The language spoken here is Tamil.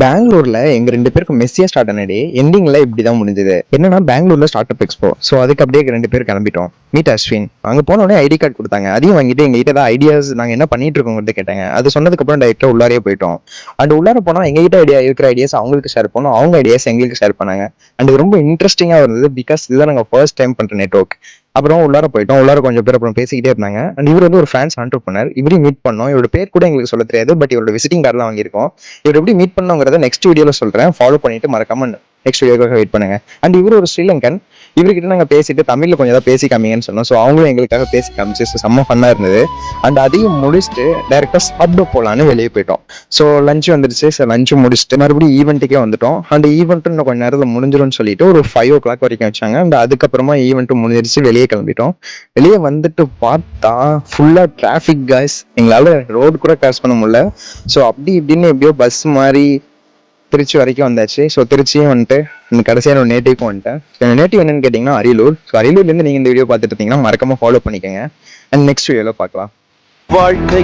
பெங்களூர்ல எங்க 2 பேருக்கு மெஸ்ஸியா ஸ்டார்ட் ஆன டே எண்டிங்ல இப்படிதான் முடிஞ்சது. என்னன்னா பெங்களூர்ல ஸ்டார்ட் அப் எக்ஸ்போ. ஸோ அதுக்கு அப்படியே 2 பேர் கிளம்பிட்டோம். மீட் அஸ்வின். அங்க போன உடனே ஐடி கார்டு கொடுத்தாங்க. அதையும் வாங்கிட்டு எங்ககிட்ட ஏதாவது ஐடியாஸ் நாங்க என்ன பண்ணிட்டு இருக்கோங்கிறது கேட்டாங்க. அது சொன்னதுக்கு அப்புறம் டைரக்டா உள்ளாரே போயிட்டோம். அண்ட் உள்ளார போனா எங்ககிட்ட இருக்கிற ஐடியாஸ் அவங்களுக்கு ஷேர் பண்ணோம். அவங்க ஐடியாஸ் எங்களுக்கு ஷேர் பண்ணாங்க. அண்ட் இது ரொம்ப இன்ட்ரெஸ்டிங்கா இருந்தது. பிகாஸ் இதுதான் நாங்க ஃபர்ஸ்ட் டைம் பண்ற நெட்வொர்க். அப்புறம் உள்ளார போயிட்டோம். உள்ளார கொஞ்சம் பேர் அப்புறம் பேசிக்கிட்டே இருந்தாங்க. அண்ட் இவர் ஒரு ஃபிரான்ஸ் ஆண்டர்பிரனர். இவரையும் மீட் பண்ணோம். இவரோட பேர் கூட எங்களுக்கு சொல்ல தெரியாது. பட் இவரோட விசிட்டிங் கார்டு வாங்கியிருக்கோம். இவர் எப்படி மீட் பண்ணோங்கிறத நெக்ஸ்ட் வீடியோல சொல்றேன். ஃபாலோ பண்ணிட்டு மறக்காம நெக்ஸ்ட் வீடியோக்காக வெயிட் பண்ணுங்க. அண்ட் இவர் ஒரு ஸ்ரீலங்கன். இவர்கிட்ட நாங்கள் பேசிட்டு தமிழ்ல கொஞ்சம் ஏதாவது பேசி காமிங்கன்னு சொன்னோம். ஸோ அவங்களும் எங்களுக்காக பேசி காமிச்சு செம்ம ஃபன்னா இருந்தது. அண்ட் அதையும் முடிச்சுட்டு டைரக்டா சாப்பிட போலான்னு வெளியே போயிட்டோம். ஸோ லஞ்ச் வந்துருச்சு. ஸோ லஞ்ச் முடிச்சுட்டு மறுபடியும் ஈவெண்ட்டுக்கே வந்துட்டோம். அந்த ஈவெண்ட் இன்னும் கொஞ்சம் நேரத்தில் முடிஞ்சிடும்னு சொல்லிட்டு ஒரு 5 o'clock வரைக்கும் வச்சாங்க. அண்ட் அதுக்கப்புறமா ஈவெண்ட் முடிஞ்சிருச்சு. வெளியே கிளம்பிட்டோம். வெளியே வந்துட்டு பார்த்தா ஃபுல்லா டிராஃபிக் காய்ஸ். எங்களால ரோடு கூட கிராஸ் பண்ண முடியல. ஸோ அப்படி இப்படின்னு எப்படியோ பஸ் மாதிரி திருச்சி வரைக்கும் வந்தாச்சு. ஸோ திருச்சியும் வந்துட்டு கடைசியாக நான் நேட்டிவ்க்கும் வந்துட்டேன். என் நேட்டிவ் என்னன்னு கேட்டிங்கன்னா அரியலூர். ஸோ அரியலூர்லேருந்து நீங்கள் இந்த வீடியோ பார்த்துட்டு இருந்தீங்கன்னா மறக்காம ஃபாலோ பண்ணிக்கோங்க. அண்ட் நெக்ஸ்ட் வீடியோவில் பார்க்கலாம். வாழ்க்கை